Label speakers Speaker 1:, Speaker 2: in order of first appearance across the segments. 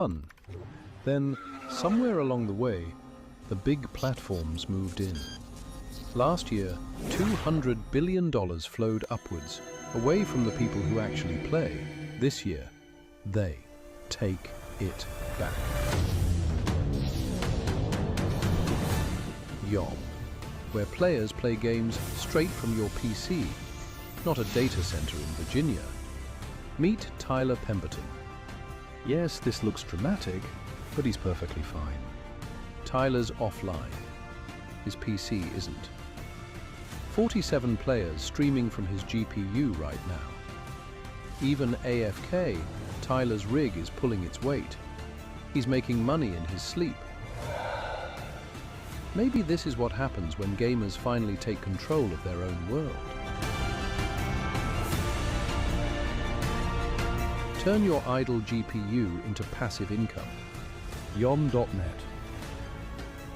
Speaker 1: fun. Then, somewhere along the way, the big platforms moved in. Last year, $200 billion flowed upwards, away from the people who actually play. This year, they take it back. YOM, where players play games straight from your PC, not a data center in Virginia. Meet Tyler Pemberton. Yes, this looks dramatic, but he's perfectly fine. Tyler's offline. His PC isn't. 47 players streaming from his GPU right now. Even AFK, Tyler's rig is pulling its weight. He's making money in his sleep. Maybe this is what happens when gamers finally take control of their own world. Turn your idle GPU into passive income. YOM.net.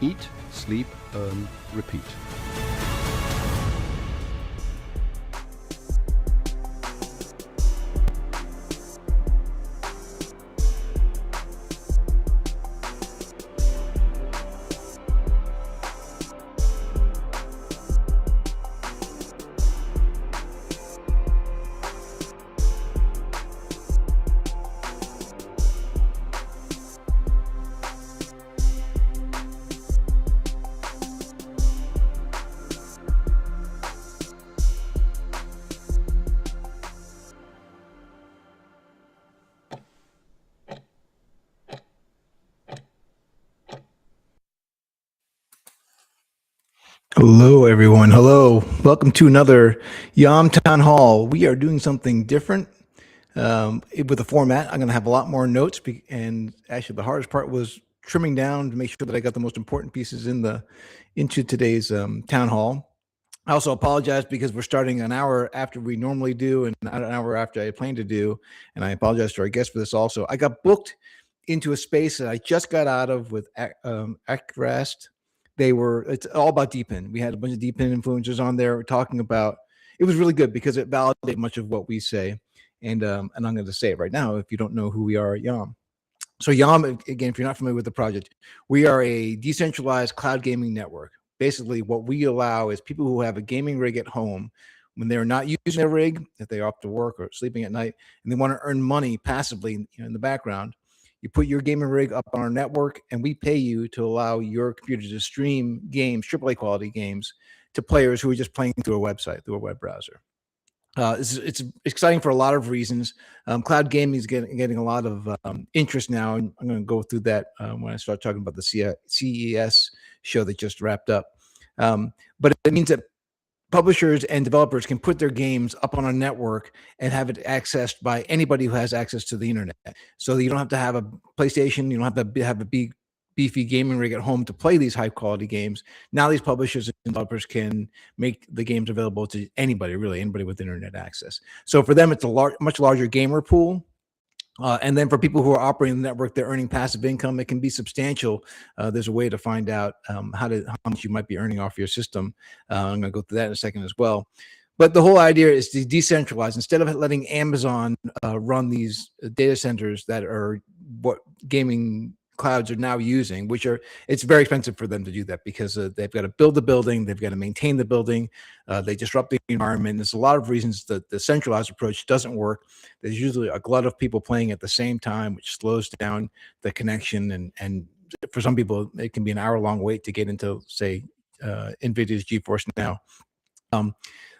Speaker 1: Eat, sleep, earn, repeat.
Speaker 2: Hello, everyone. Hello. Welcome to another YOM Town Hall. We are doing something different with the format. I'm going to have a lot more notes, and actually the hardest part was trimming down to make sure that I got the most important pieces into today's town hall. I also apologize because we're starting an hour after we normally do and an hour after I planned to do, and I apologize to our guests for this also. I got booked into a space that I just got out of with Acrast. It's all about DeepIn. We had a bunch of DeepIn influencers on there talking about, it was really good because it validated much of what we say. And I'm going to say it right now if you don't know who we are at YOM. So YOM, again, if you're not familiar with the project, we are a decentralized cloud gaming network. Basically, what we allow is people who have a gaming rig at home, when they're not using their rig, if they're off to work or sleeping at night, and they want to earn money passively in the background, you put your gaming rig up on our network, and we pay you to allow your computer to stream games, AAA quality games, to players who are just playing through a website, through a web browser. It's exciting for a lot of reasons. Cloud gaming is getting a lot of interest now, and I'm going to go through that when I start talking about the CES show that just wrapped up. But it means that publishers and developers can put their games up on a network and have it accessed by anybody who has access to the internet. So you don't have to have a PlayStation, you don't have to have a big beefy gaming rig at home to play these high quality games. Now these publishers and developers can make the games available to anybody, really anybody with internet access. So for them, it's a much larger gamer pool. And then for people who are operating the network, they're earning passive income. It can be substantial. There's a way to find out how much you might be earning off your system. I'm going to go through that in a second as well. But the whole idea is to decentralize. Instead of letting Amazon run these data centers that are what gaming clouds are now using, it's very expensive for them to do that because they've got to build the building, they've got to maintain the building, they disrupt the environment. There's a lot of reasons that the centralized approach doesn't work. There's usually a glut of people playing at the same time, which slows down the connection, and for some people it can be an hour-long wait to get into, say, NVIDIA's GeForce Now. A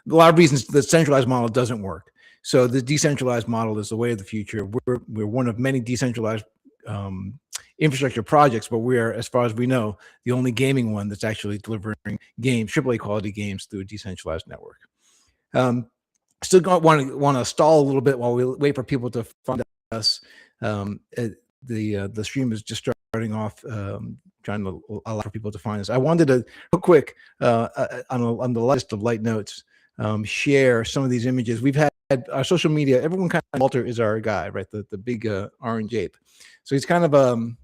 Speaker 2: lot of reasons the centralized model doesn't work. So the decentralized model is the way of the future. We're one of many decentralized infrastructure projects, but we're, as far as we know, the only gaming one that's actually delivering games, AAA quality games, through a decentralized network. Still want to stall a little bit while we wait for people to find us. The stream is just starting off, trying to allow for people to find us. I wanted to, real quick, on the list of light notes, share some of these images. We've had our social media, everyone kind of, Walter is our guy, right? The big orange ape. So he's kind of,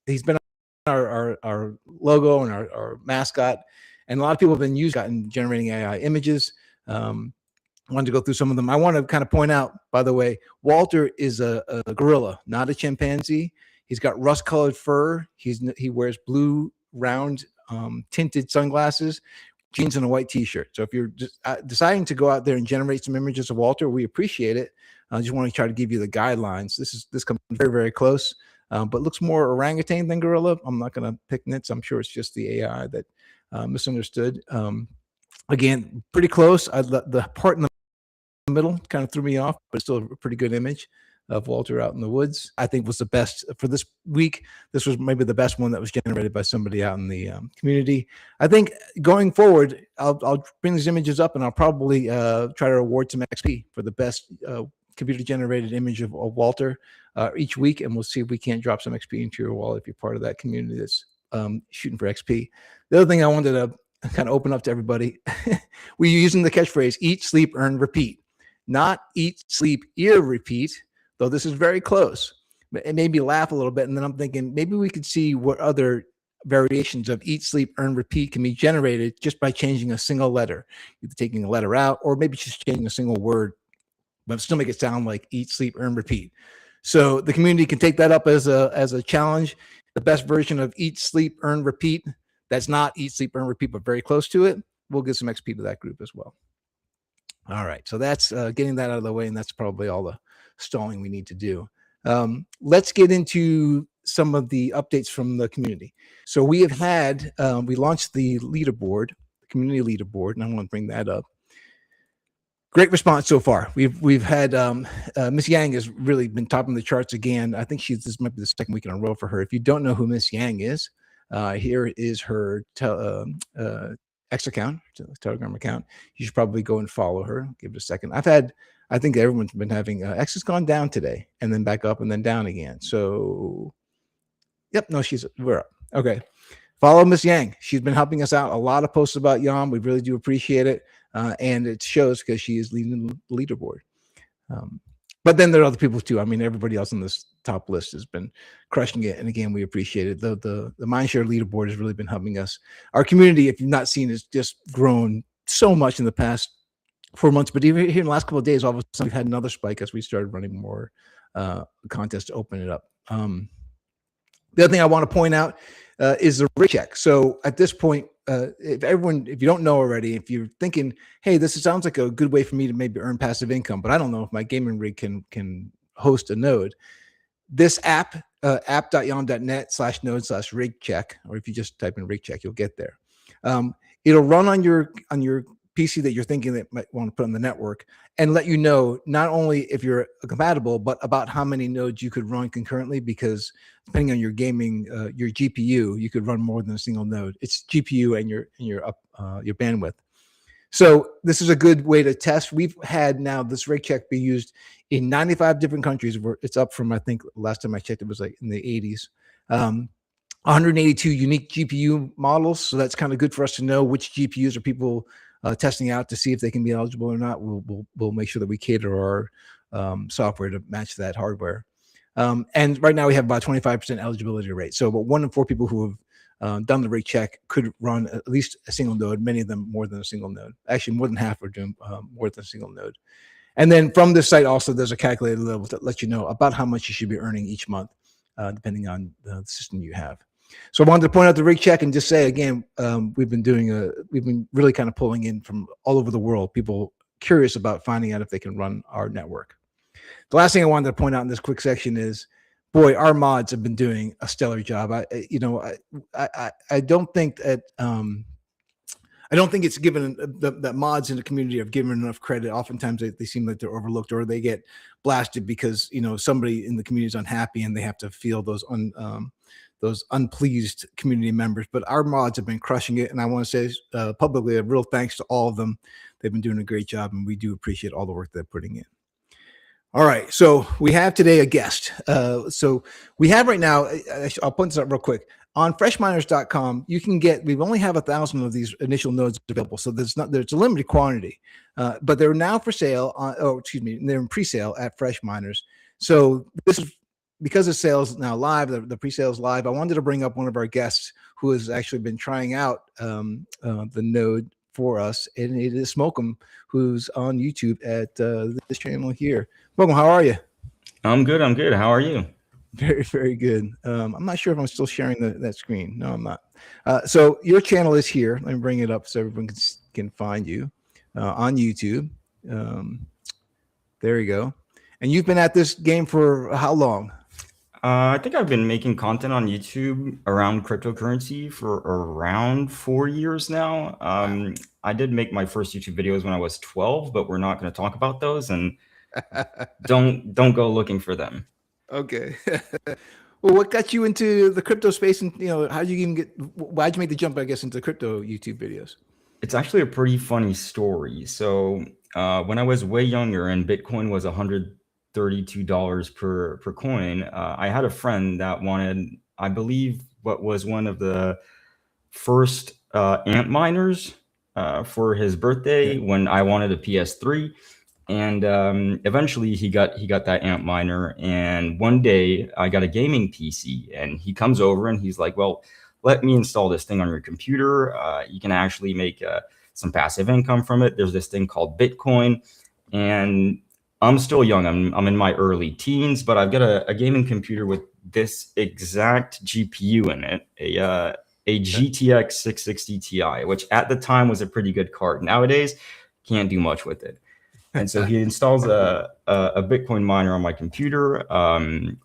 Speaker 2: he's been our logo and our mascot. And a lot of people have been generating AI images. I wanted to go through some of them. I want to kind of point out, by the way, Walter is a gorilla, not a chimpanzee. He's got rust-colored fur. He wears blue round tinted sunglasses, jeans, and a white T-shirt. So if you're just deciding to go out there and generate some images of Walter, we appreciate it. I just want to try to give you the guidelines. This comes very, very close, but looks more orangutan than gorilla. I'm not going to pick nits. I'm sure it's just the AI that misunderstood. Again, pretty close. The part in the middle kind of threw me off, but still a pretty good image of Walter out in the woods. I think was the best for this week. This was maybe the best one that was generated by somebody out in the community. I think going forward, I'll bring these images up and I'll probably try to award some XP for the best computer generated image of Walter each week, and we'll see if we can't drop some XP into your wallet if you're part of that community that's shooting for XP. The other thing I wanted to kind of open up to everybody, we're using the catchphrase eat, sleep, earn, repeat. Not eat, sleep, ear, repeat, though this is very close. It made me laugh a little bit, and then I'm thinking maybe we could see what other variations of eat, sleep, earn, repeat can be generated just by changing a single letter, either taking a letter out or maybe just changing a single word, but still make it sound like eat, sleep, earn, repeat. So the community can take that up as a challenge. The best version of eat, sleep, earn, repeat, that's not eat, sleep, earn, repeat, but very close to it, we'll give some XP to that group as well. All right, so that's getting that out of the way, and that's probably all the stalling we need to do. Let's get into some of the updates from the community. So we have had, we launched the leaderboard, the community leaderboard, and I want to bring that up. Great response so far. We've had Miss Yang has really been topping the charts again. I think this might be the second week in a row for her. If you don't know who Miss Yang is, here is her X account, Telegram account. You should probably go and follow her. Give it a second. I think everyone's been having X has gone down today and then back up and then down again. So, yep, no, we're up. Okay. Follow Miss Yang. She's been helping us out. A lot of posts about YOM. We really do appreciate it. And it shows because she is leading the leaderboard. But then there are other people too. I mean, everybody else on this top list has been crushing it. And again, we appreciate it. The Mindshare leaderboard has really been helping us. Our community, if you've not seen, has just grown so much in the past 4 months. But even here in the last couple of days, all of a sudden we've had another spike as we started running more contests to open it up. The other thing I want to point out is the rig check. So at this point, if you don't know already, if you're thinking, hey, this sounds like a good way for me to maybe earn passive income, but I don't know if my gaming rig can host a node. This app, app.yom.net/node/rig check, or if you just type in rig check, you'll get there. It'll run on your PC that you're thinking that might want to put on the network and let you know not only if you're compatible, but about how many nodes you could run concurrently, because depending on your gaming, your GPU, you could run more than a single node. It's GPU and your bandwidth. So this is a good way to test. We've had now this rig check be used in 95 different countries. It's up from, I think last time I checked, it was like in the 80s. 182 unique GPU models. So that's kind of good for us to know which GPUs are people testing out to see if they can be eligible or not. We'll make sure that we cater our software to match that hardware. And right now we have about 25% eligibility rate. So about 1 in 4 people who have done the rig check could run at least a single node, many of them more than a single node. Actually, more than half are doing more than a single node. And then from this site also, there's a calculator level that lets you know about how much you should be earning each month, depending on the system you have. So I wanted to point out the rig check and just say again, we've been really kind of pulling in from all over the world, people curious about finding out if they can run our network. The last thing I wanted to point out in this quick section is, boy, our mods have been doing a stellar job. I don't think that I don't think it's given that mods in the community have given enough credit. Oftentimes they seem like they're overlooked or they get blasted because somebody in the community is unhappy and they have to feel those unpleased community members. But our mods have been crushing it, and I want to say publicly a real thanks to all of them. They've been doing a great job, and we do appreciate all the work they're putting in. All right, so we have today a guest. So we have right now, I'll point this out real quick. On freshminers.com, you can get, we only have 1,000 of these initial nodes available. So there's a limited quantity, but they're now for sale they're in pre-sale at Fresh Miners. So this is because the sale's now live, the pre-sale is live. I wanted to bring up one of our guests who has actually been trying out the node for us, and it is SMOKLM, who's on YouTube at this channel here. SMOKLM, how are you?
Speaker 3: I'm good. How are you?
Speaker 2: Very, very good. I'm not sure if I'm still sharing that screen. No, I'm not. So your channel is here. Let me bring it up so everyone can find you on YouTube. Um, there you go. And you've been at this game for how long?
Speaker 3: I think I've been making content on YouTube around cryptocurrency for around 4 years now. I did make my first YouTube videos when I was 12, but we're not going to talk about those, and don't go looking for them.
Speaker 2: Okay. Well, what got you into the crypto space, and how did you even why'd you make the jump, I guess, into crypto YouTube videos?
Speaker 3: It's actually a pretty funny story. So when I was way younger and Bitcoin was $132 per coin, I had a friend that wanted, I believe, what was one of the first ant miners for his birthday when I wanted a PS3. And eventually he got that ant miner. And one day I got a gaming PC, and he comes over and he's like, well, let me install this thing on your computer. You can actually make some passive income from it. There's this thing called Bitcoin. And I'm still young. I'm in my early teens, but I've got a gaming computer with this exact GPU in it, a GTX 660 Ti, which at the time was a pretty good card. Nowadays, can't do much with it. And so he installs a Bitcoin miner on my computer,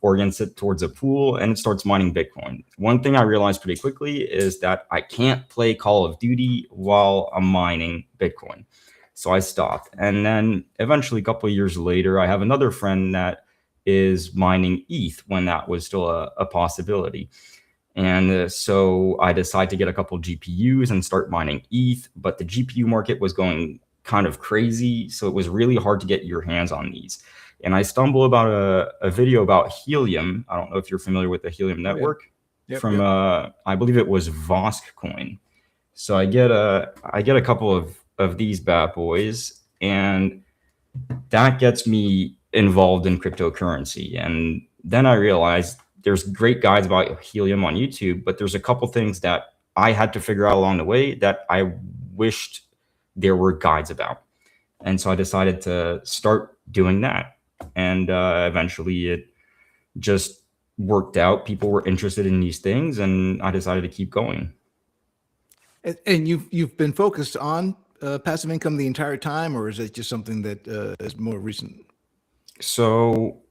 Speaker 3: orients it towards a pool, and it starts mining Bitcoin. One thing I realized pretty quickly is that I can't play Call of Duty while I'm mining Bitcoin. So I stopped. And then eventually, a couple of years later, I have another friend that is mining ETH when that was still a possibility. And so I decided to get a couple of GPUs and start mining ETH, but the GPU market was going kind of crazy. So it was really hard to get your hands on these. And I stumbled about a video about Helium. I don't know if you're familiar with the Helium network. From I believe it was Vosk coin. So I get a couple of these bad boys, and that gets me involved in cryptocurrency. And then I realized there's great guides about Helium on YouTube, but there's a couple things that I had to figure out along the way that I wished there were guides about. And so I decided to start doing that. And eventually it just worked out. People were interested in these things, and I decided to keep going.
Speaker 2: And you've been focused on passive income the entire time, or is it just something that is more recent?
Speaker 3: So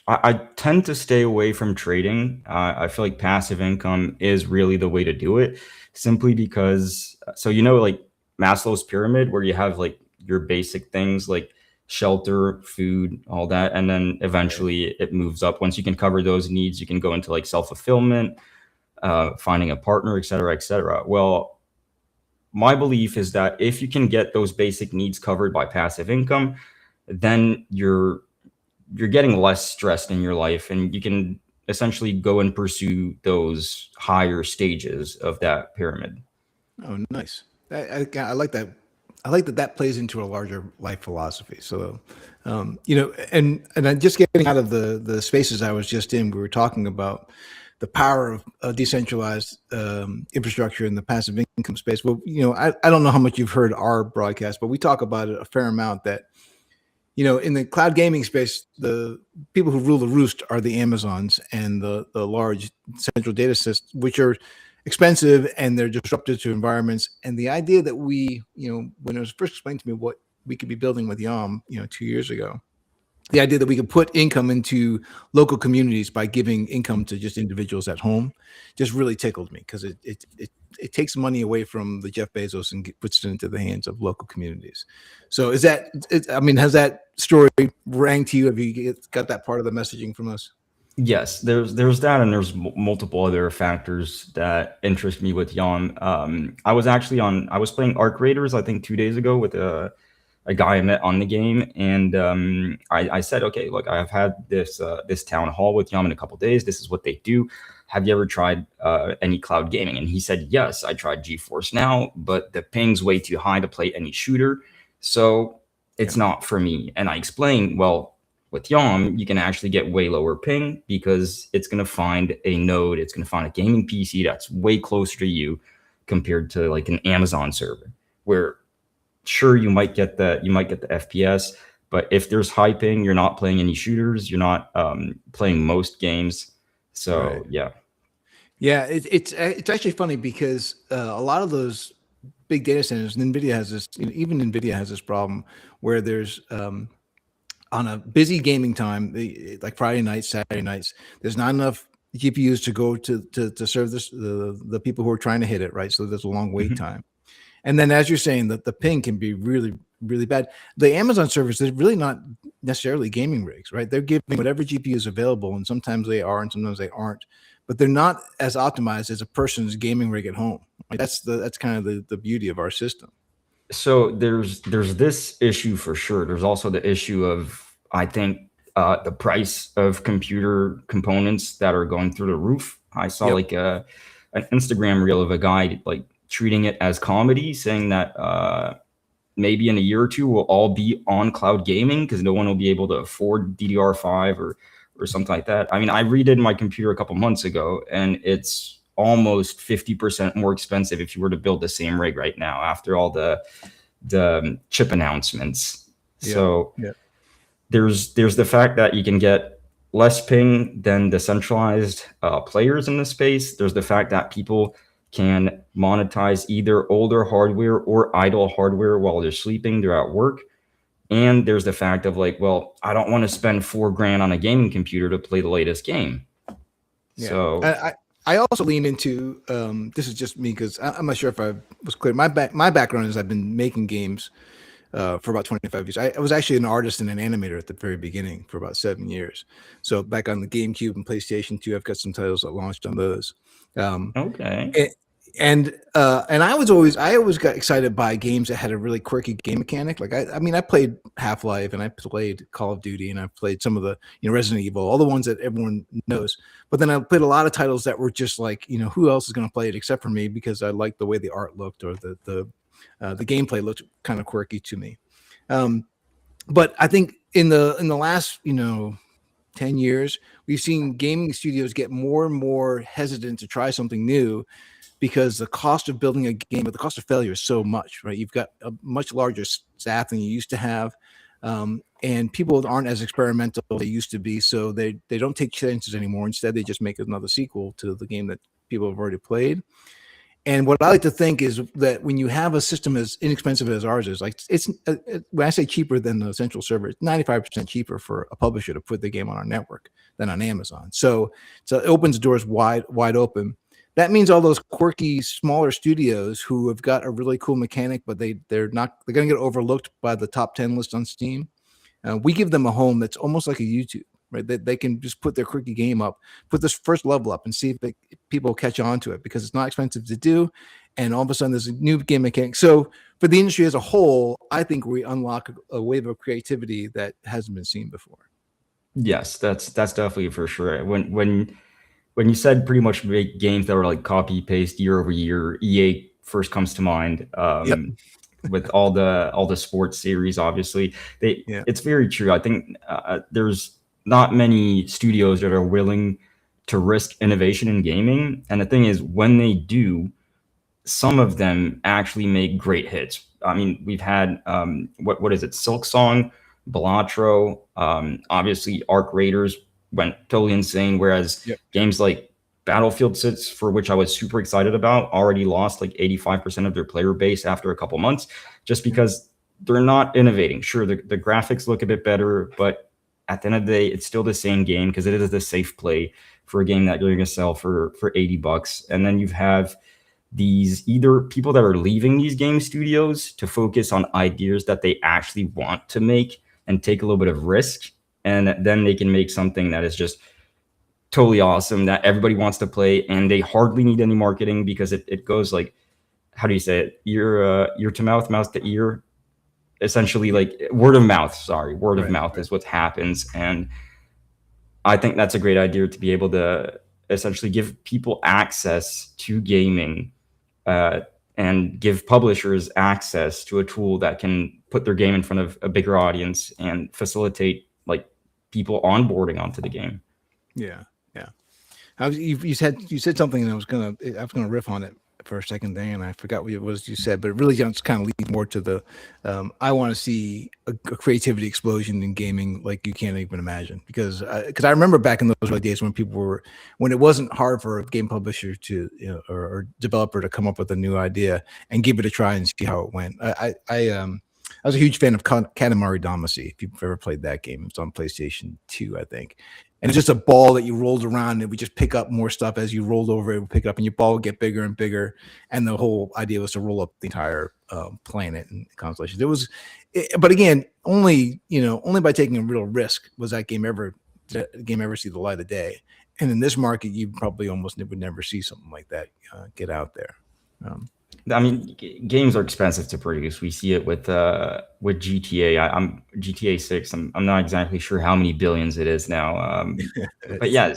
Speaker 3: I tend to stay away from trading. I feel like passive income is really the way to do it, simply because, so like Maslow's pyramid, where you have like your basic things like shelter, food, all that, and then eventually it moves up. Once you can cover those needs, you can go into like self-fulfillment, finding a partner, et cetera, et cetera. Well, my belief is that if you can get those basic needs covered by passive income, then you're getting less stressed in your life, and you can essentially go and pursue those higher stages of that pyramid.
Speaker 2: Oh, nice. I like that. I like that plays into a larger life philosophy. So, and I'm just getting out of the spaces I was just in. We were talking about the power of decentralized infrastructure in the passive income space. Well, I don't know how much you've heard our broadcast, but we talk about it a fair amount. That in the cloud gaming space, the people who rule the roost are the Amazons and the large central data systems, which are expensive and they're disruptive to environments. And the idea that when it was first explained to me what we could be building with YOM, 2 years ago, the idea that we could put income into local communities by giving income to just individuals at home just really tickled me, because it takes money away from the Jeff Bezos and puts it into the hands of local communities. So has that story rang to you? Have you got that part of the messaging from us?
Speaker 3: Yes, there's that, and there's multiple other factors that interest me with YOM. I was playing Arc Raiders, I think 2 days ago, with a guy I met on the game, and I said, okay, look, I've had this town hall with YOM in a couple days. This is what they do. Have you ever tried any cloud gaming? And he said, yes, I tried GeForce Now, but the ping's way too high to play any shooter, so it's not for me. And I explained, well, with YOM, you can actually get way lower ping because it's going to find a node. It's going to find a gaming PC that's way closer to you compared to like an Amazon server, where sure you might get the FPS, But if there's high ping, you're not playing any shooters. You're not playing most games. So yeah.
Speaker 2: Yeah, it's actually funny because a lot of those big data centers, NVIDIA has this, even NVIDIA has this problem where there's on a busy gaming time, like Friday nights, Saturday nights, there's not enough GPUs to go to serve the people who are trying to hit it, right? So there's a long wait time. And then, as you're saying, that the ping can be really, really bad. The Amazon servers, they're really not necessarily gaming rigs, right? They're giving whatever GPU is available, and sometimes they are, and sometimes they aren't. But they're not as optimized as a person's gaming rig at home. Right? That's kind of the beauty of our system.
Speaker 3: So there's this issue for sure. There's also the issue of, I think, the price of computer components that are going through the roof. I saw like an Instagram reel of a guy like treating it as comedy, saying that maybe in a year or two we'll all be on cloud gaming because no one will be able to afford DDR5 or something like that. I mean, I redid my computer a couple months ago, and it's almost 50% more expensive if you were to build the same rig right now after all the chip announcements. So there's the fact that you can get less ping than the centralized players in the space. There's the fact that people can monetize either older hardware or idle hardware while they're sleeping, they're at work. And there's the fact of like, well, I don't want to spend $4,000 on a gaming computer to play the latest game.
Speaker 2: Yeah.
Speaker 3: So
Speaker 2: I also lean into this is just me because I'm not sure if I was clear. My background is I've been making games for about 25 years. I was actually an artist and an animator at the very beginning for about 7 years. So back on the GameCube and PlayStation 2, I've got some titles that launched on those.
Speaker 3: okay.
Speaker 2: And I always got excited by games that had a really quirky game mechanic. Like I mean, I played Half-Life and I played Call of Duty and I played some of the Resident Evil, all the ones that everyone knows. But then I played a lot of titles that were just like, who else is going to play it except for me, because I liked the way the art looked or the gameplay looked kind of quirky to me. But I think in the last 10 years, we've seen gaming studios get more and more hesitant to try something new, because the cost of building a game, but the cost of failure is so much, right? You've got a much larger staff than you used to have. And people aren't as experimental as they used to be. So they don't take chances anymore. Instead, they just make another sequel to the game that people have already played. And what I like to think is that when you have a system as inexpensive as ours is, like it's when I say cheaper than the central server, it's 95% cheaper for a publisher to put the game on our network than on Amazon. So it opens the doors wide open. That means all those quirky, smaller studios who have got a really cool mechanic, but they're going to get overlooked by the top 10 list on Steam. We give them a home that's almost like a YouTube, right? They can just put their quirky game up, put this first level up, and see if people catch on to it, because it's not expensive to do. And all of a sudden, there's a new game mechanic. So for the industry as a whole, I think we unlock a wave of creativity that hasn't been seen before.
Speaker 3: Yes, that's definitely for sure. When you said pretty much make games that were like copy paste year over year, EA first comes to mind. With all the sports series, obviously, it's very true. I think there's not many studios that are willing to risk innovation in gaming, and the thing is, when they do, some of them actually make great hits. I mean, we've had what is it, Silk Song, Balatro, obviously Arc Raiders went totally insane, whereas games like Battlefield 6, for which I was super excited about, already lost like 85% of their player base after a couple months, just because they're not innovating. Sure, the graphics look a bit better, but at the end of the day, it's still the same game, because it is the safe play for a game that you're going to sell for $80. And then you have these either people that are leaving these game studios to focus on ideas that they actually want to make and take a little bit of risk, and then they can make something that is just totally awesome that everybody wants to play, and they hardly need any marketing, because it goes like, how do you say it, ear to mouth, mouth to ear, essentially, like word of mouth. Word of mouth is what happens. And I think that's a great idea, to be able to essentially give people access to gaming, and give publishers access to a tool that can put their game in front of a bigger audience and facilitate like people onboarding onto the game.
Speaker 2: Yeah. You said something, and I was gonna riff on it. for a second there, and I forgot what it was you said, but it really just kind of leads more to the I want to see a creativity explosion in gaming like you can't even imagine, because I remember back in those early days when it wasn't hard for a game publisher to or developer to come up with a new idea and give it a try and see how it went. I was a huge fan of Katamari Damacy. If you've ever played that game, it's on PlayStation 2, I think. And it's just a ball that you rolled around, and it would just pick up more stuff as you rolled over. It would pick it up, and your ball would get bigger and bigger. And the whole idea was to roll up the entire planet and constellations. But again, only by taking a real risk was that game ever see the light of day. And in this market, you probably almost would never see something like that get out there.
Speaker 3: I mean, games are expensive to produce. We see it with GTA. I'm GTA 6. I'm not exactly sure how many billions it is now. But yeah,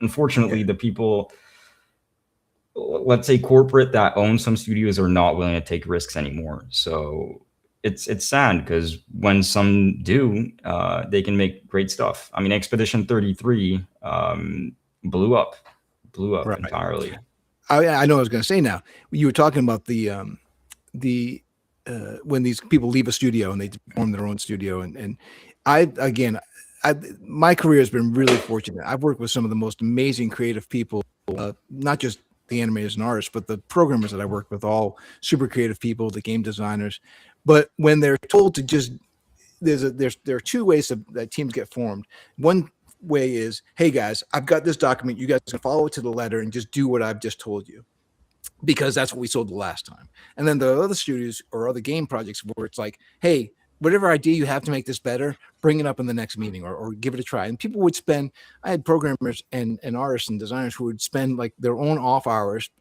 Speaker 3: unfortunately, the people, let's say corporate, that own some studios are not willing to take risks anymore. So it's sad, because when some do, they can make great stuff. I mean, Expedition 33 blew up
Speaker 2: Right.
Speaker 3: entirely.
Speaker 2: I know what I was going to say now. You were talking about the when these people leave a studio and they form their own studio, and my career has been really fortunate. I've worked with some of the most amazing creative people, not just the animators and artists, but the programmers that I work with, all super creative people, the game designers. But when they're told to just, there are two ways that teams get formed. One way is, hey guys, I've got this document, you guys can follow it to the letter and just do what I've just told you, because that's what we sold the last time. And then the other studios or other game projects where it's like, hey, whatever idea you have to make this better, bring it up in the next meeting or give it a try. And people would spend, I had programmers and artists and designers who would spend like their own off hours,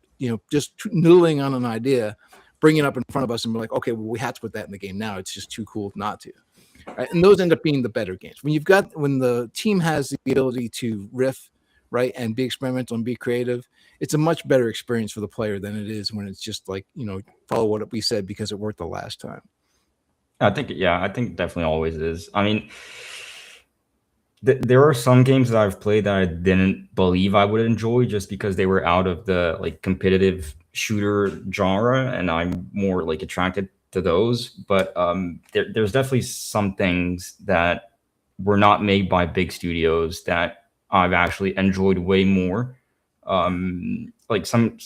Speaker 2: just noodling on an idea, bring it up in front of us and be like, okay, well, we have to put that in the game now. It's just too cool not to. Right? And those end up being the better games. When the team has the ability to riff, right, and be experimental and be creative, it's a much better experience for the player than it is when it's just like, follow what we said because it worked the last time.
Speaker 3: I think definitely always is. I mean, there are some games that I've played that I didn't believe I would enjoy just because they were out of the like competitive shooter genre, and I'm more like attracted to those. But there's definitely some things that were not made by big studios that I've actually enjoyed way more. Like some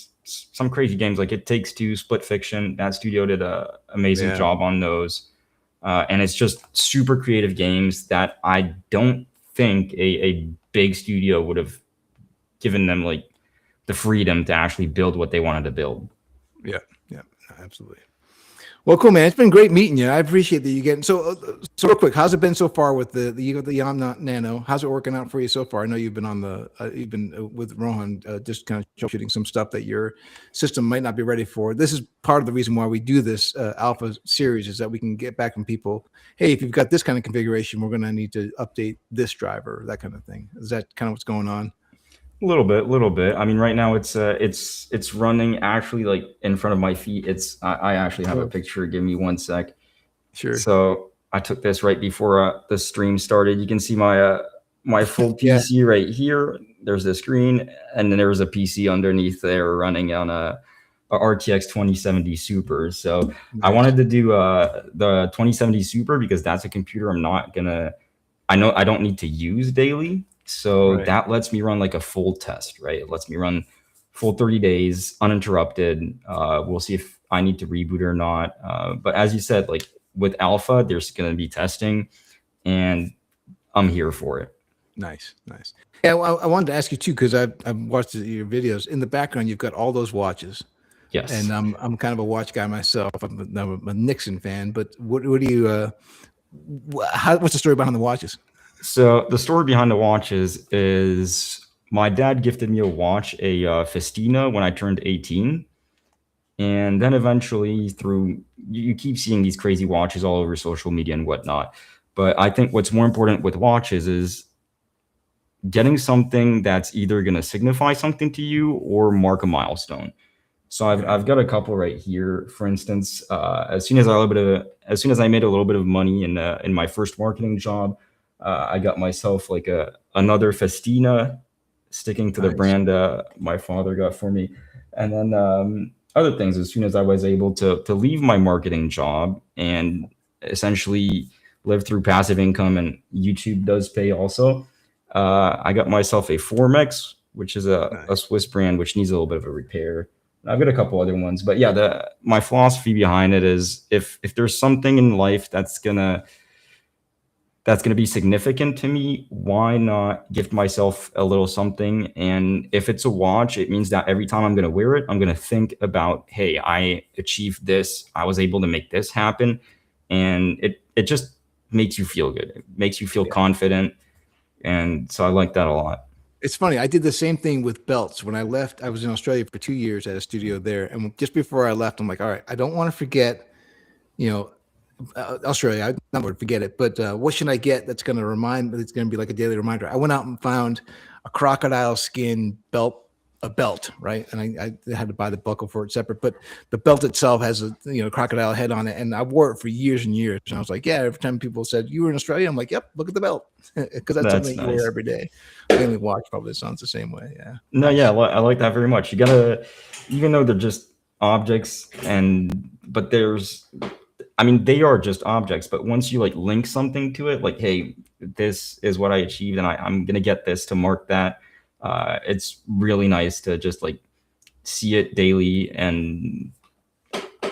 Speaker 3: crazy games like It Takes Two, Split Fiction. That studio did an amazing job on those. And it's just super creative games that I don't think a big studio would have given them like the freedom to actually build what they wanted to build.
Speaker 2: Yeah, absolutely. Well, cool, man. It's been great meeting you. I appreciate that you getting so real quick. How's it been so far with the YOM Nano? How's it working out for you so far? I know you've been on you've been with Rohan, just kind of shooting some stuff that your system might not be ready for. This is part of the reason why we do this alpha series, is that we can get back from people. Hey, if you've got this kind of configuration, we're going to need to update this driver, that kind of thing. Is that kind of what's going on?
Speaker 3: A little bit. I mean, right now it's running actually like in front of my feet. I actually have a picture. Give me one sec.
Speaker 2: Sure.
Speaker 3: So I took this right before the stream started. You can see my full PC right here. There's the screen, and then there's a PC underneath there running on a RTX 2070 Super. So nice. I wanted to do the 2070 Super because that's a computer I don't need to use daily. So that lets me run like a full test, right? It lets me run full 30 days uninterrupted. We'll see if I need to reboot or not. But as you said, like with alpha, there's going to be testing, and I'm here for it. Nice.
Speaker 2: Yeah, well, I wanted to ask you too, because I've watched your videos. In the background, you've got all those watches.
Speaker 3: Yes.
Speaker 2: And I'm kind of a watch guy myself. I'm a Nixon fan. But what do you? What's the story behind the watches?
Speaker 3: So the story behind the watches is my dad gifted me a watch, a Festina, when I turned 18. And then eventually you keep seeing these crazy watches all over social media and whatnot. But I think what's more important with watches is getting something that's either going to signify something to you or mark a milestone. So I've got a couple right here. For instance, as soon as I made a little bit of money in my first marketing job, I got myself like another Festina, sticking to the brand my father got for me. And then other things, as soon as I was able to leave my marketing job and essentially live through passive income, and YouTube does pay also, I got myself a Formex, which is a
Speaker 2: Nice.
Speaker 3: Swiss brand, which needs a little bit of a repair. I've got a couple other ones, but yeah, my philosophy behind it is if there's something in life that's going to be significant to me, why not gift myself a little something? And if it's a watch, it means that every time I'm going to wear it, I'm going to think about, hey, I achieved this. I was able to make this happen. And it just makes you feel good. It makes you feel confident. And so I like that a lot.
Speaker 2: It's funny. I did the same thing with belts. When I left, I was in Australia for 2 years at a studio there. And just before I left, I'm like, all right, I don't want to forget, Australia. I'm not going to forget it, but what should I get that's going to remind me? It's going to be like a daily reminder. I went out and found a crocodile skin belt, right? And I had to buy the buckle for it separate, but the belt itself has a crocodile head on it, and I wore it for years and years. And I was like, yeah. Every time people said you were in Australia, I'm like, yep, look at the belt, because that's something you wear every day. The only watch probably sounds the same way. Yeah.
Speaker 3: No, yeah, I like that very much. You gotta, even though they're just objects, but they are just objects, but once you like link something to it, like, hey, this is what I achieved, and I'm gonna get this to mark that. It's really nice to just like see it daily, and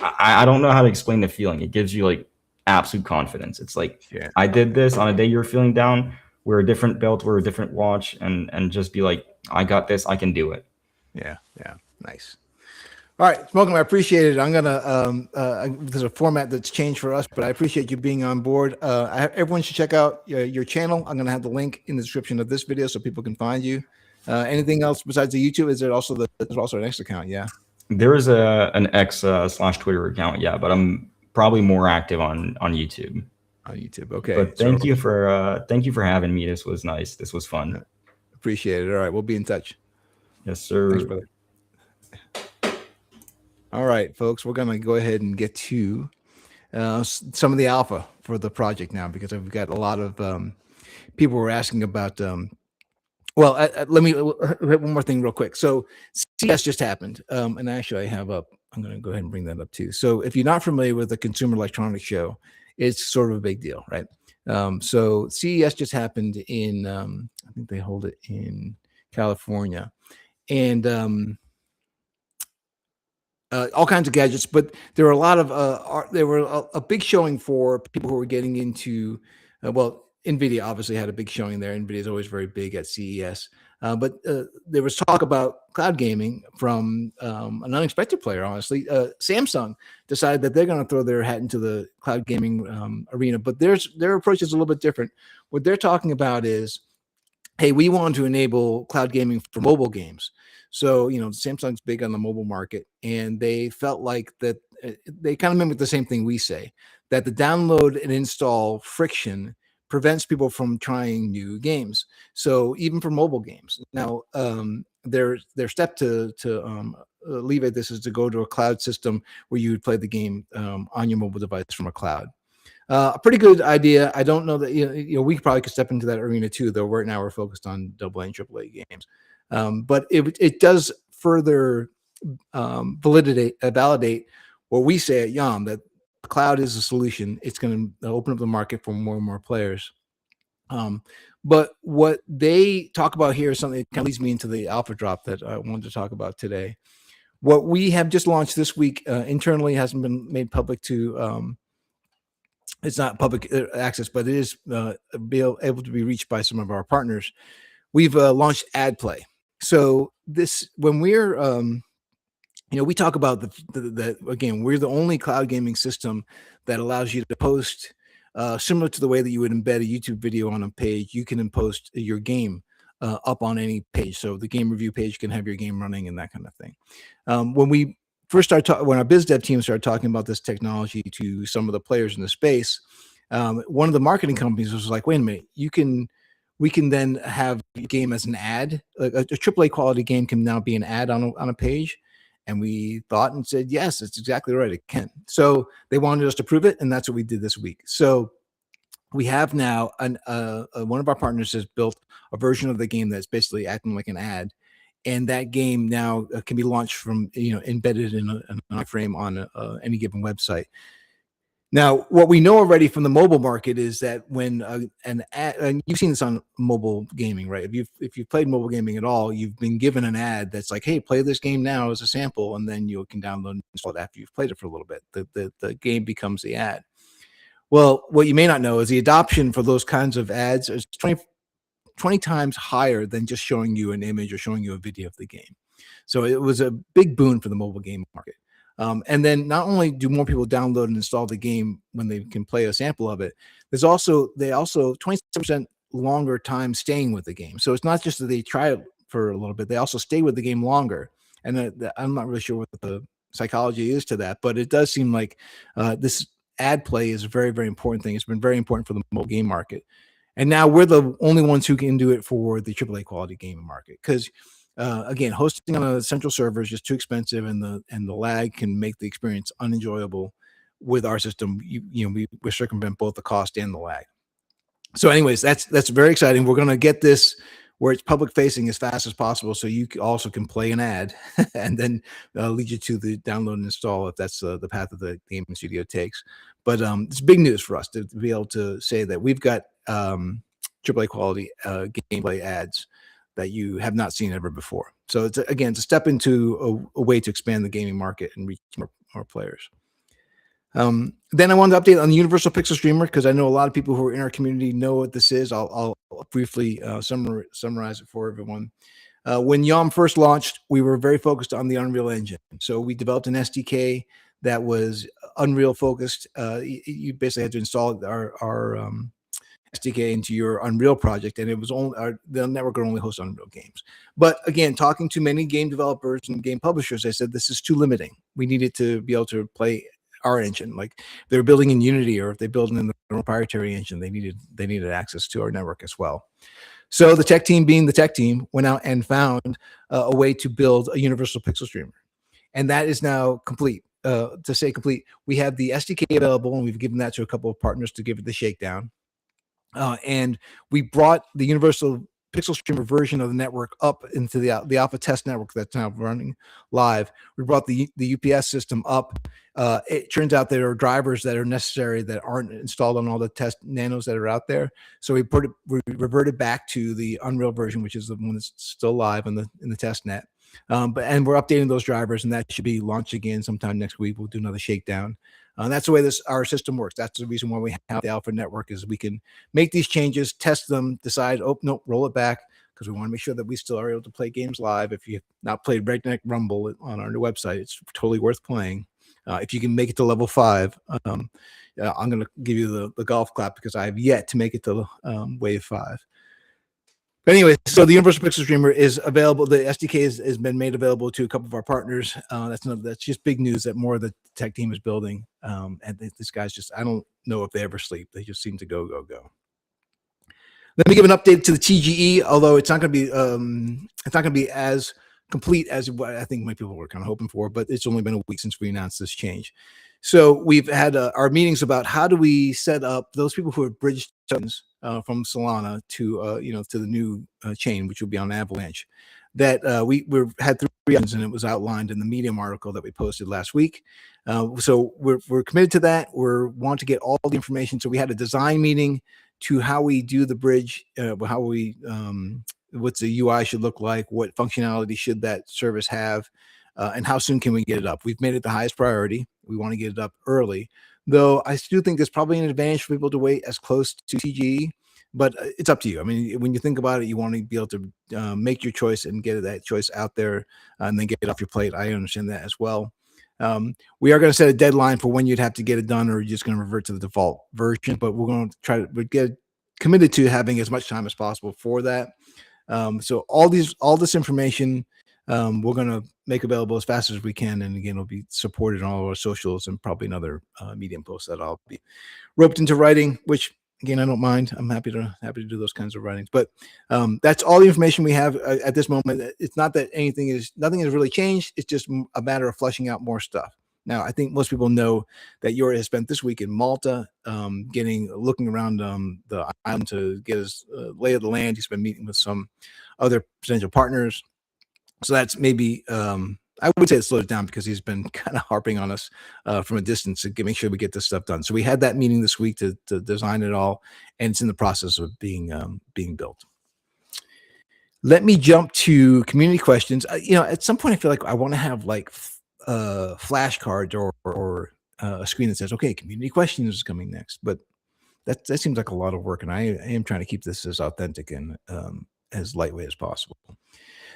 Speaker 3: I don't know how to explain the feeling. It gives you like absolute confidence. It's like, I did this on a day you're feeling down. Wear a different belt, wear a different watch, and just be like, I got this. I can do it.
Speaker 2: Yeah. Nice. All right, SMOKLM, I appreciate it. I'm gonna there's a format that's changed for us, but I appreciate you being on board. Everyone should check out your channel. I'm gonna have the link in the description of this video so people can find you. Anything else besides the YouTube? Is there also there's also an X account? Yeah.
Speaker 3: There is an X / Twitter account, yeah, but I'm probably more active on YouTube.
Speaker 2: On YouTube, okay.
Speaker 3: But thank you for having me. This was nice. This was fun.
Speaker 2: Appreciate it. All right, we'll be in touch.
Speaker 3: Yes, sir.
Speaker 2: Thanks, brother. All right, folks, we're going to go ahead and get to some of the alpha for the project now, because I've got a lot of people were asking about. Let me hit one more thing real quick. So CES just happened, and actually I have up. I'm going to go ahead and bring that up too. So if you're not familiar with the Consumer Electronics Show, it's sort of a big deal, right? So CES just happened in, I think they hold it in California, and all kinds of gadgets, but there were a lot of there were a big showing for people who were getting into NVIDIA obviously had a big showing there. NVIDIA is always very big at CES, but there was talk about cloud gaming from an unexpected player. Honestly, Samsung decided that they're going to throw their hat into the cloud gaming arena, but their approach is a little bit different. What they're talking about is, hey, we want to enable cloud gaming for mobile games. So, Samsung's big on the mobile market, and they felt like that they kind of mimic the same thing we say, that the download and install friction prevents people from trying new games. So even for mobile games. Now, their step to alleviate this is to go to a cloud system where you would play the game on your mobile device from a cloud. A pretty good idea. I don't know that we probably could step into that arena too, though. Right now we're focused on AA and AAA games, but it does further validate what we say at YOM, that cloud is a solution. It's going to open up the market for more and more players. But what they talk about here is something that kind of leads me into the alpha drop that I wanted to talk about today. What we have just launched this week internally hasn't been made public to. It's not public access, but it is able to be reached by some of our partners. We've launched ad play. So when we're we talk about the again, we're the only cloud gaming system that allows you to post similar to the way that you would embed a YouTube video on a page. You can post your game up on any page. So the game review page can have your game running and that kind of thing. When we first started when our biz dev team started talking about this technology to some of the players in the space, one of the marketing companies was like, wait a minute, we can then have a game as an ad. A AAA quality game can now be an ad on a page. And we thought and said, yes, it's exactly right. It can. So they wanted us to prove it. And that's what we did this week. So we have now one of our partners has built a version of the game that's basically acting like an ad. and that game now can be launched from, embedded in an iframe on any given website. Now, what we know already from the mobile market is that when an ad, and you've seen this on mobile gaming, right? If you've played mobile gaming at all, you've been given an ad that's like, "Hey, play this game now as a sample," and then you can download and install it after you've played it for a little bit. The game becomes the ad. Well, what you may not know is the adoption for those kinds of ads is 20 times higher than just showing you an image or showing you a video of the game. So it was a big boon for the mobile game market. And then not only do more people download and install the game when they can play a sample of it, they also 27% longer time staying with the game. So it's not just that they try it for a little bit; they also stay with the game longer. And I'm not really sure what the psychology is to that, but it does seem like this ad play is a very, very important thing. It's been very important for the mobile game market. And now we're the only ones who can do it for the AAA quality gaming market because, again, hosting on a central server is just too expensive, and the lag can make the experience unenjoyable. With our system, we circumvent both the cost and the lag. So, anyways, that's very exciting. We're going to get this where it's public facing as fast as possible, so you also can play an ad and then lead you to the download and install if that's the path that the gaming studio takes. But it's big news for us to be able to say that we've got AAA quality gameplay ads that you have not seen ever before. So it's a step into a way to expand the gaming market and reach more players. Then I wanted to update on the Universal Pixel Streamer because I know a lot of people who are in our community know what this is. I'll briefly summarize it for everyone. When YOM first launched, we were very focused on the Unreal Engine. So we developed an SDK that was Unreal focused. You basically had to install our SDK into your Unreal project, and it was only the network could only host Unreal games. But again, talking to many game developers and game publishers, I said this is too limiting. We needed to be able to play our engine. Like if they're building in Unity or if they're building in their own proprietary engine, they needed access to our network as well. So the tech team, being the tech team, went out and found a way to build a Universal Pixel Streamer, and that is now complete. To say complete, we have the SDK available, and we've given that to a couple of partners to give it the shakedown. And we brought the Universal Pixel Streamer version of the network up into the alpha test network that's now running live. We brought the UPS system up. It turns out there are drivers that are necessary that aren't installed on all the test nanos that are out there. So we reverted back to the Unreal version, which is the one that's still live in the test net. And we're updating those drivers, and that should be launched again sometime next week. We'll do another shakedown. That's the way our system works. That's the reason why we have the alpha network, is we can make these changes, test them, decide, oh, no, roll it back, because we want to make sure that we still are able to play games live. If you've not played Redneck Rumble on our new website, it's totally worth playing. If you can make it to level 5, I'm going to give you the golf clap because I have yet to make it to wave 5. But anyway, so the Universal Pixel Streamer is available. The SDK has been made available to a couple of our partners. That's just big news that more of the tech team is building. And these guys I don't know if they ever sleep. They just seem to go. Let me give an update to the TGE, although it's not going to be as complete as what I think my people were kind of hoping for, but it's only been a week since we announced this change. So we've had our meetings about how do we set up those people who have bridged tokens from Solana to to the new chain, which will be on Avalanche. That we had 3 options, and it was outlined in the Medium article that we posted last week. So we're committed to that. We want to get all the information. So we had a design meeting to how we do the bridge, how we what's the UI should look like, what functionality should that service have, and how soon can we get it up. We've made it the highest priority. We want to get it up early, though I still think there's probably an advantage for people to wait as close to TGE, but it's up to you. I mean, when you think about it, you want to be able to make your choice and get that choice out there and then get it off your plate. I understand that as well. We are going to set a deadline for when you'd have to get it done, or you're just going to revert to the default version, but we're going to get committed to having as much time as possible for that. So all this information we're going to make available as fast as we can, and again, it'll be supported on all our socials and probably another Medium post that I'll be roped into writing, which again, I don't mind. I'm happy to do those kinds of writings. But that's all the information we have at this moment. It's not that nothing has really changed. It's just a matter of fleshing out more stuff. Now, I think most people know that Yuri has spent this week in Malta, looking around the island to get his lay of the land. He's been meeting with some other potential partners. So that's maybe, I would say it slows down because he's been kind of harping on us from a distance to make sure we get this stuff done. So we had that meeting this week to design it all, and it's in the process of being built. Let me jump to community questions. At some point I feel like I want to have like flashcards or a screen that says, okay, community questions is coming next. But that seems like a lot of work, and I am trying to keep this as authentic and as lightweight as possible.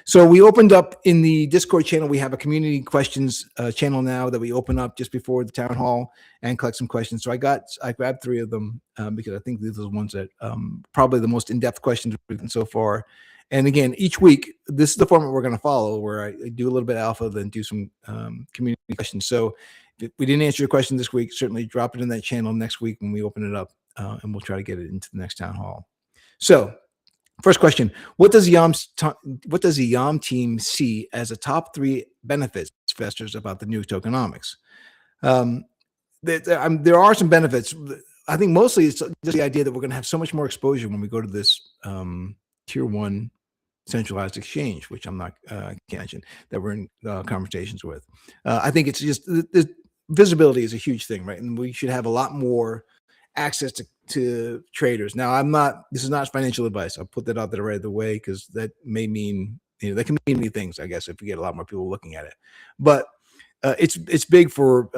Speaker 2: So we opened up in the Discord channel. We have a community questions channel now that we open up just before the town hall and collect some questions. So I grabbed 3 of them because I think these are the ones that probably the most in-depth questions we've done so far. And again, each week, this is the format we're going to follow, where I do a little bit of alpha, then do some community questions. So if we didn't answer your question this week, certainly drop it in that channel next week when we open it up, and we'll try to get it into the next town hall. So first question, what does the YOM team see as the top 3 benefits to investors about the new tokenomics? There are some benefits. I think mostly it's just the idea that we're going to have so much more exposure when we go to this tier 1 centralized exchange, which I'm not can't mention, that we're in conversations with. I think it's just the visibility is a huge thing, right? And we should have a lot more access to traders. Now, this is not financial advice. I'll put that out there right away, because that may mean, that can mean many things, I guess, if we get a lot more people looking at it. But it's big for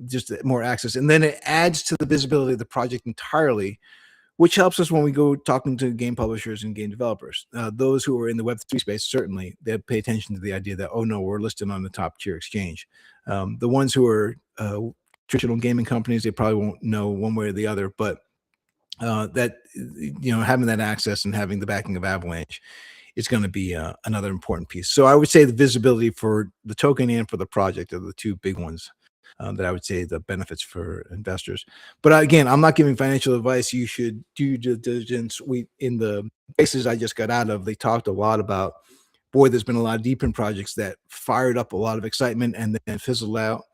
Speaker 2: just more access. And then it adds to the visibility of the project entirely, which helps us when we go talking to game publishers and game developers. Those who are in the Web3 space, certainly, they pay attention to the idea that, oh no, we're listed on the top tier exchange. The ones who are traditional gaming companies, they probably won't know one way or the other, but that, having that access and having the backing of Avalanche is going to be another important piece. So I would say the visibility for the token and for the project are the 2 big ones that I would say the benefits for investors. But again, I'm not giving financial advice. You should do due diligence. In the places I just got out of, they talked a lot about, boy, there's been a lot of deep in projects that fired up a lot of excitement and then fizzled out.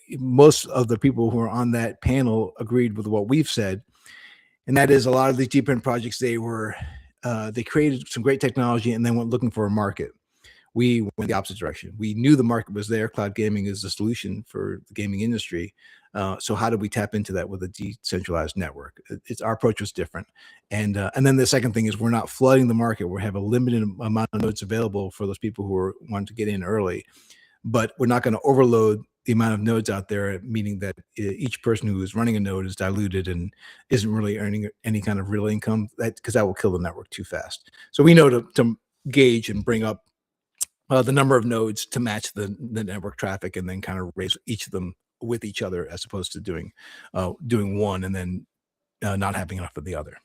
Speaker 2: Most of the people who are on that panel agreed with what we've said, and that is a lot of these deep in projects, they created some great technology and then went looking for a market. We went the opposite direction. We knew the market was there. Cloud gaming is the solution for the gaming industry. So how did we tap into that with a decentralized network? Our approach was different. And then the second thing is, we're not flooding the market. We have a limited amount of nodes available for those people who want to get in early, but we're not going to overload the amount of nodes out there, meaning that each person who is running a node is diluted and isn't really earning any kind of real income, because that will kill the network too fast. So we know to gauge and bring up the number of nodes to match the network traffic, and then kind of raise each of them with each other, as opposed to doing one and then not having enough of the other.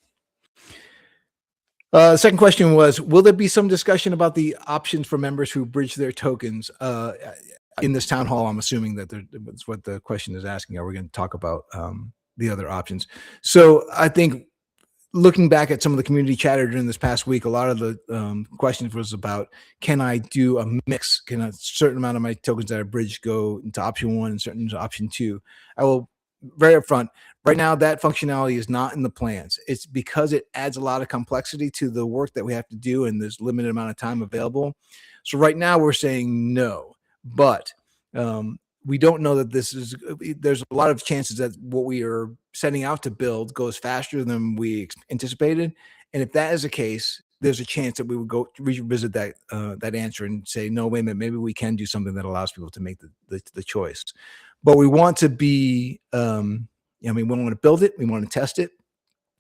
Speaker 2: The second question was, will there be some discussion about the options for members who bridge their tokens in this town hall? I'm assuming that's what the question is asking. Are we going to talk about the other options? So I think, looking back at some of the community chatter during this past week, a lot of the questions was about, can I do a mix? Can a certain amount of my tokens that I bridge go into option 1 and certain into option 2? I will, very upfront, right now that functionality is not in the plans. It's because it adds a lot of complexity to the work that we have to do, and there's limited amount of time available. So right now we're saying no, but we don't know that there's a lot of chances that what we are setting out to build goes faster than we anticipated. And if that is the case, there's a chance that we would go revisit that answer and say, no, wait a minute, maybe we can do something that allows people to make the choice. But we want to be, we want to build it, we want to test it,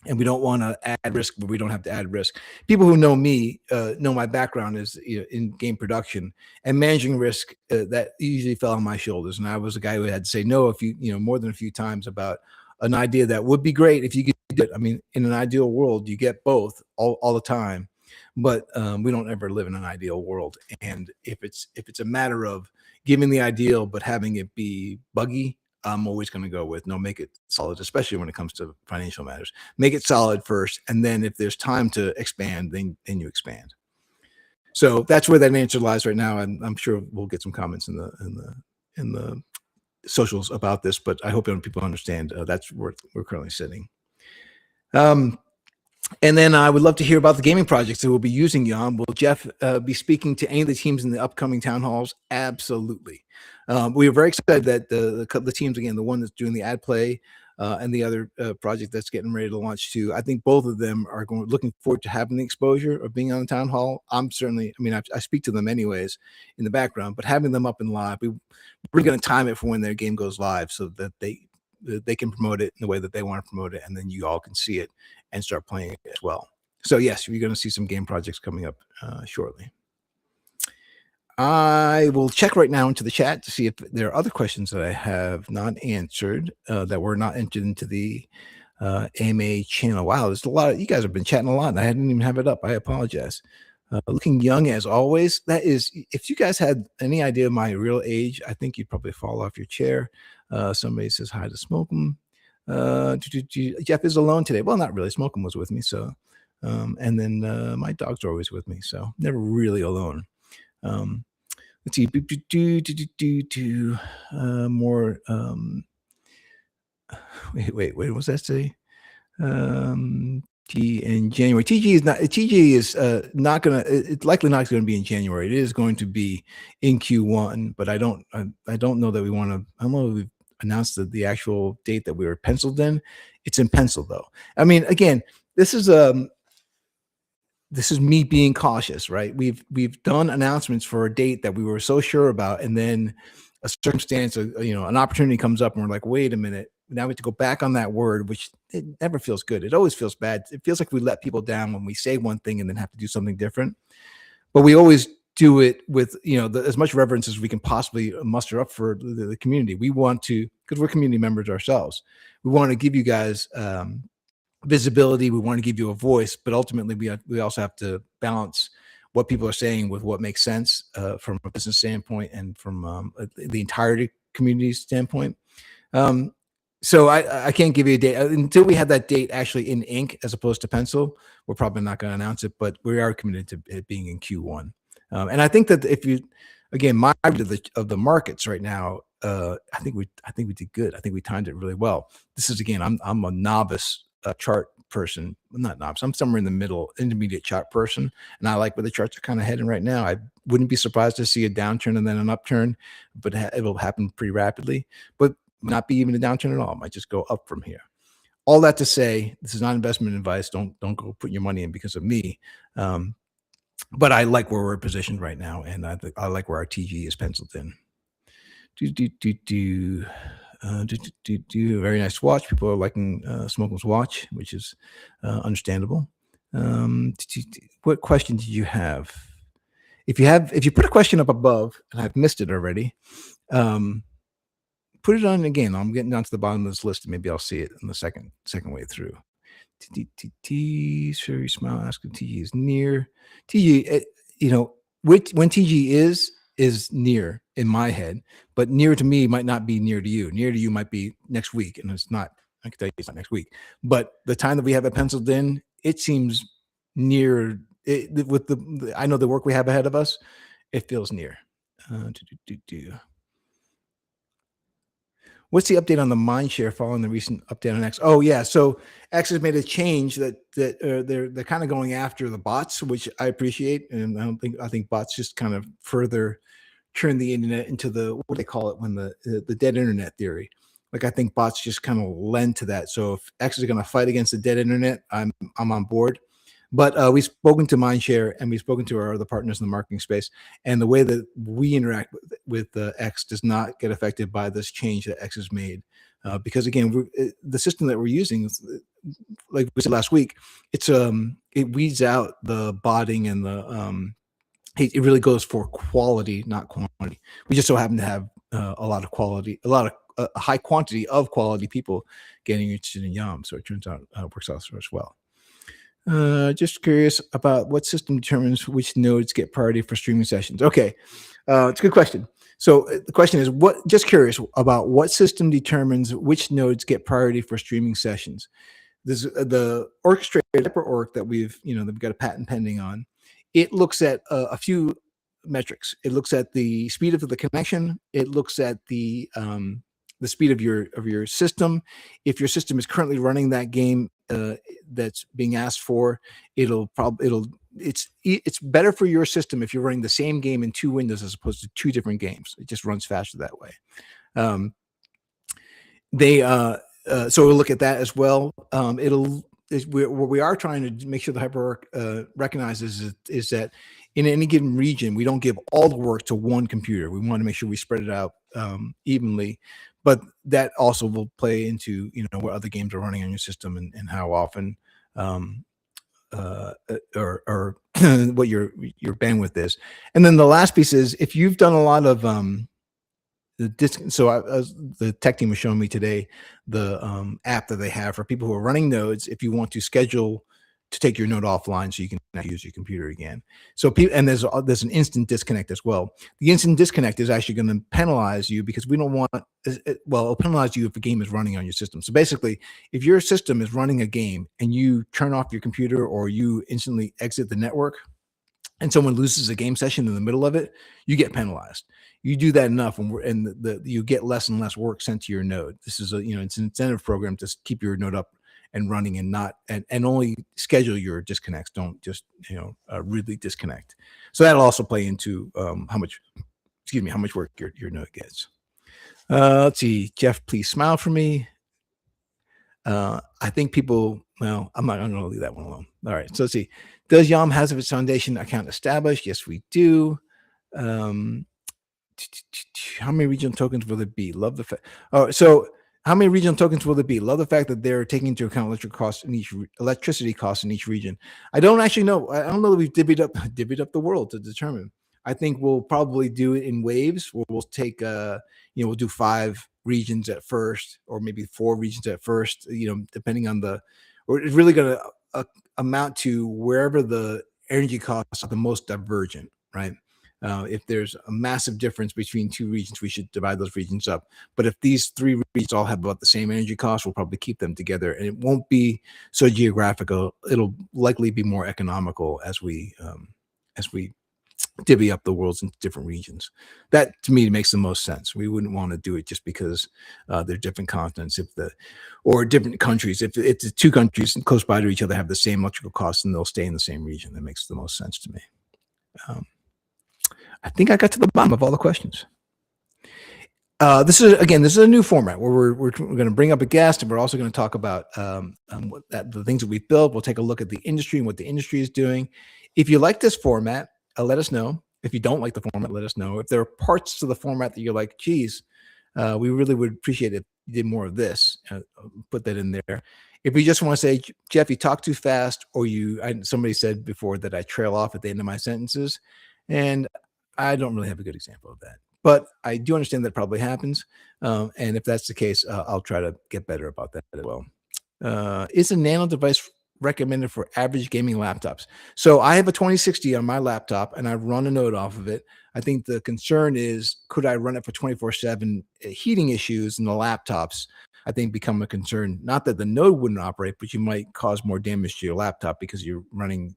Speaker 2: and we don't want to add risk, but we don't have to add risk. People who know me know my background is in game production, and managing risk that usually fell on my shoulders. And I was a guy who had to say no more than a few times about an idea that would be great if you could do it. I mean, in an ideal world, you get both all the time, but we don't ever live in an ideal world. And if it's a matter of giving the ideal but having it be buggy, I'm always going to go with no, make it solid, especially when it comes to financial matters. Make it solid first, and then if there's time to expand, then you expand. So that's where that answer lies right now, and I'm sure we'll get some comments in the socials about this. But I hope people understand that's where we're currently sitting. And then I would love to hear about the gaming projects that will be using YOM. Will Jeff be speaking to any of the teams in the upcoming town halls? Absolutely. We are very excited that the teams, again, the one that's doing the ad play and the other project that's getting ready to launch too. I think both of them are looking forward to having the exposure of being on the town hall. I'm certainly, I mean, I speak to them anyways in the background, but having them up and live, we're going to time it for when their game goes live so that they can promote it in the way that they want to promote it, and then you all can see it and start playing it as well. So yes, you're going to see some game projects coming up shortly. I will check right now into the chat to see if there are other questions that I have not answered that were not entered into the AMA channel. Wow, there's a lot. You guys have been chatting a lot, and I didn't even have it up. I apologize. Looking young as always. That is, if you guys had any idea of my real age, I think you'd probably fall off your chair. Somebody says hi to SMOKLM. Jeff is alone today. Well, not really. SMOKLM was with me, so and then my dogs are always with me, so never really alone. Let's see. More. Wait. What was that say? In January. TG is not gonna. It's likely not going to be in January. It is going to be in Q1, but I don't know that we want to. I don't know if we've announced the actual date that we were penciled in. It's in pencil though. I mean, again, this is me being cautious, right? We've done announcements for a date that we were so sure about, and then a circumstance, an opportunity comes up, and we're like, wait a minute. Now we have to go back on that word, which it never feels good. It always feels bad. It feels like we let people down when we say one thing and then have to do something different. But we always do it with as much reverence as we can possibly muster up for the community. We want to, because we're community members ourselves, we want to give you guys visibility. We want to give you a voice, but ultimately we also have to balance what people are saying with what makes sense from a business standpoint and from the entirety community standpoint. So I can't give you a date until we have that date actually in ink as opposed to pencil. We're probably not going to announce it, but we are committed to it being in Q1. And I think that if you, again, my of the markets right now, I think we did good. I think we timed it really well. This is, again, I'm a novice chart person. I'm not novice. I'm somewhere in the middle, intermediate chart person, and I like where the charts are kind of heading right now. I wouldn't be surprised to see a downturn and then an upturn, but it will happen pretty rapidly. But not be even a downturn at all. It might just go up from here. All that to say, this is not investment advice. Don't go put your money in because of me. But I like where we're positioned right now, and I like where our TG is penciled in. Very nice watch. People are liking SMOKLM's watch, which is understandable. What question did you have? If you put a question up above, and I've missed it already, put it on again. I'm getting down to the bottom of this list, and maybe I'll see it in the second way through. Sherry Smile asking TG is near. TG, when TG is near in my head, but near to me might not be near to you. Near to you might be next week, and it's not. I can tell you it's not next week. But the time that we have it penciled in, it seems near. With I know the work we have ahead of us, it feels near. What's the update on the mindshare following the recent update on X? Oh yeah, so X has made a change that they're kind of going after the bots, which I appreciate, and I think bots just kind of further turn the internet into what do they call it when the dead internet theory. Like I think bots just kind of lend to that. So if X is going to fight against the dead internet, I'm on board. But we've spoken to Mindshare and we've spoken to our other partners in the marketing space, and the way that we interact with X does not get affected by this change that X has made. Because again, the system that we're using, like we said last week, it weeds out the botting and it really goes for quality, not quantity. We just so happen to have a lot of quality, a high quantity of quality people getting interested in YOM. So it turns out it works out for us well. Just curious about what system determines which nodes get priority for streaming sessions. Okay, it's a good question. So the question is, just curious about what system determines which nodes get priority for streaming sessions. This the orchestrator org that we've got a patent pending on. It looks at a few metrics. It looks at the speed of the connection. It looks at the the speed of your system. If your system is currently running that game that's being asked for, it's better for your system if you're running the same game in 2 windows as opposed to 2 different games. It just runs faster that way. So we'll look at that as well. What we are trying to make sure the hyperwork recognizes is that in any given region, we don't give all the work to one computer. We want to make sure we spread it out evenly, but that also will play into, what other games are running on your system and how often, or what your bandwidth is. And then the last piece is, if you've done a lot of the tech team was showing me today the app that they have for people who are running nodes. If you want to schedule to take your node offline so you can use your computer again. So and there's an instant disconnect as well. The instant disconnect is actually going to penalize you because we don't want. It'll penalize you if a game is running on your system. So basically, if your system is running a game and you turn off your computer or you instantly exit the network, and someone loses a game session in the middle of it, you get penalized. You do that enough, and you get less and less work sent to your node. This is it's an incentive program to keep your node up and running, and only schedule your disconnects. Don't just really disconnect. So that'll also play into how much work your node gets. Let's see, Jeff, please smile for me. I think people. Well, I'm going to leave that one alone. All right. So let's see. Does YOM has its foundation account established? Yes, we do. How many regional tokens will it be? Love the fact. Oh, so how many regional tokens will it be? Love the fact that they're taking into account electricity costs in each region. I don't actually know. I don't know that we've divvied up the world to determine. I think we'll probably do it in waves. We'll take we'll do 5 regions at first, or maybe 4 regions at first. Depending on or it's really going to amount to wherever the energy costs are the most divergent, right? If there's a massive difference between 2 regions, we should divide those regions up. But if these 3 regions all have about the same energy cost, we'll probably keep them together, and it won't be so geographical. It'll likely be more economical as we divvy up the worlds into different regions. That to me makes the most sense. We wouldn't want to do it just because they're different continents, or different countries. If it's 2 countries close by to each other have the same electrical costs, and they'll stay in the same region. That makes the most sense to me. I think I got to the bottom of all the questions. This is a new format where we're going to bring up a guest, and we're also going to talk about the things that we've built. We'll take a look at the industry and what the industry is doing. If you like this format, let us know. If you don't like the format, let us know. If there are parts to the format that you're like, geez, we really would appreciate it if you did more of this, put that in there. If you just want to say, Jeff, you talk too fast, or somebody said before that I trail off at the end of my sentences, and I don't really have a good example of that. But I do understand that probably happens. And if that's the case, I'll try to get better about that as well. Is a Nano device recommended for average gaming laptops? So I have a 2060 on my laptop, and I run a node off of it. I think the concern is, could I run it for 24/7? Heating issues in the laptops, I think, become a concern. Not that the node wouldn't operate, but you might cause more damage to your laptop because you're running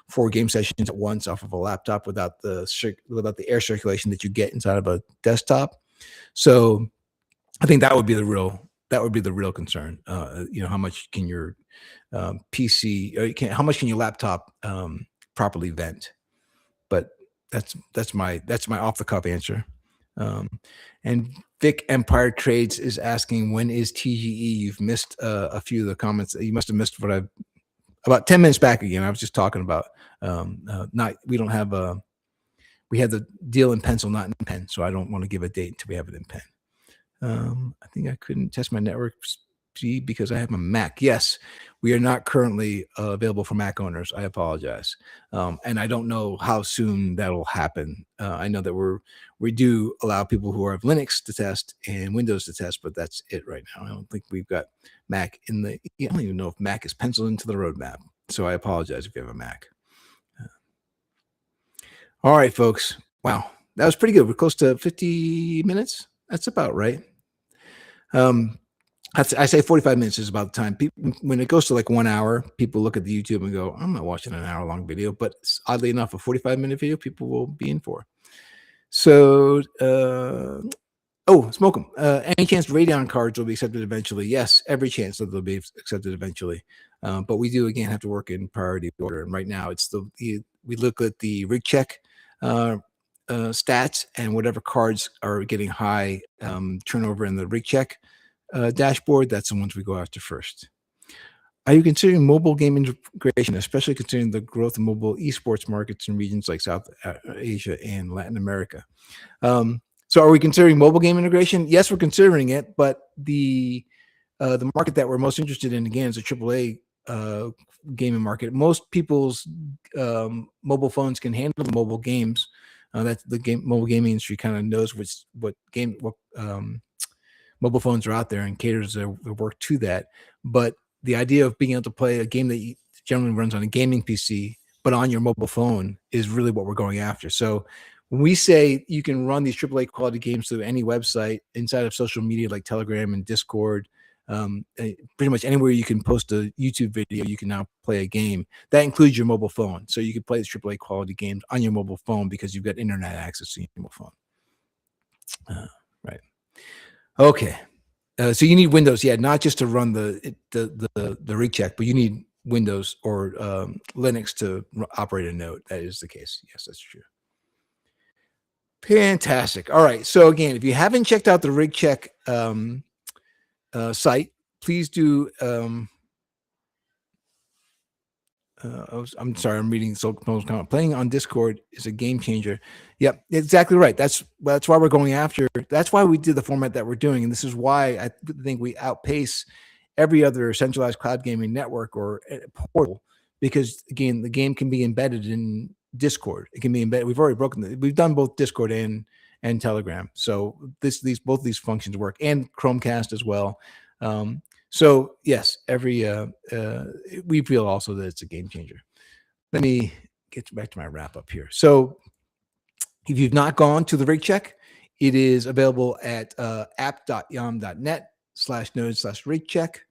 Speaker 2: 4 game sessions at once off of a laptop without the air circulation that you get inside of a desktop. So I think that would be the real concern. How much can your PC, how much can your laptop properly vent? But that's my off the cuff answer. And Vic Empire Trades is asking, when is TGE? You've missed a few of the comments. You must have missed what about 10 minutes back again. I was just talking about we have the deal in pencil, not in pen. So I don't want to give a date until we have it in pen. I think I couldn't test my network speed because I have a Mac. Yes, we are not currently available for Mac owners. I apologize. And I don't know how soon that'll happen. I know that we do allow people who have Linux to test and Windows to test, but that's it right now. I don't think we've got Mac I don't even know if Mac is penciled into the roadmap. So I apologize if you have a Mac. All right, folks. Wow, that was pretty good. We're close to 50 minutes. That's about right. I say 45 minutes is about the time. When it goes to like 1 hour, people look at the YouTube and go, I'm not watching an hour-long video. But oddly enough, a 45-minute video, people will be in for. So, Oh, smoke them. Any chance Radeon cards will be accepted eventually? Yes, every chance that they'll be accepted eventually. But we do again have to work in priority order. And right now, it's we look at the rig check stats, and whatever cards are getting high turnover in the rig check dashboard, that's the ones we go after first. Are you considering mobile game integration, especially considering the growth of mobile esports markets in regions like South Asia and Latin America? So are we considering mobile game integration? Yes, we're considering it, but the market that we're most interested in, again, is a AAA gaming market. Most people's mobile phones can handle the mobile games. That's the mobile gaming industry kind of knows what mobile phones are out there and caters their work to that. But the idea of being able to play a game that generally runs on a gaming PC, but on your mobile phone, is really what we're going after. So when we say you can run these AAA quality games through any website inside of social media like Telegram and Discord, pretty much anywhere you can post a YouTube video, you can now play a game. That includes your mobile phone. So you can play these AAA quality games on your mobile phone because you've got internet access to your mobile phone. Right. Okay. So you need Windows, not just to run the rig check, but you need Windows or Linux to operate a node. That is the case. Yes, that's true. Fantastic. All right. So again, if you haven't checked out the rig check site, please do. I'm sorry, I'm reading Soul's comment. Playing on Discord is a game changer. Yep, exactly right. That's why we're going after. That's why we did the format that we're doing, and this is why I think we outpace every other centralized cloud gaming network or portal. Because again, the game can be embedded in Discord. It can be embedded. We've already broken. We've done both Discord and Telegram. So both these functions work, and Chromecast as well. So yes, we feel also that it's a game changer. Let me get back to my wrap up here. So if you've not gone to the rig check, it is available at app.yom.net/node/rig check.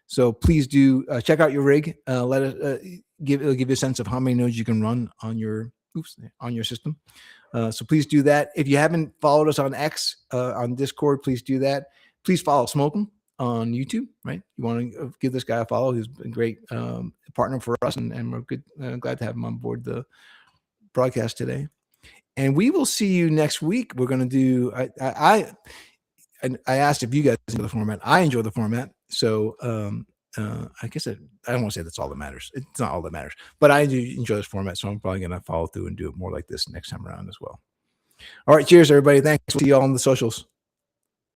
Speaker 2: So please do check out your rig. It'll give you a sense of how many nodes you can run on your system. So please do that. If you haven't followed us on X, on Discord, please do that. Please follow SMOKLM on YouTube, right? You want to give this guy a follow. He's been a great partner for us, and we're glad to have him on board the broadcast today. And we will see you next week. We're going to do. I asked if you guys enjoy the format. I enjoy the format, so I guess I don't want to say that's all that matters. It's not all that matters, but I do enjoy this format, so I'm probably going to follow through and do it more like this next time around as well. All right, cheers, everybody. Thanks. We'll see you all on the socials.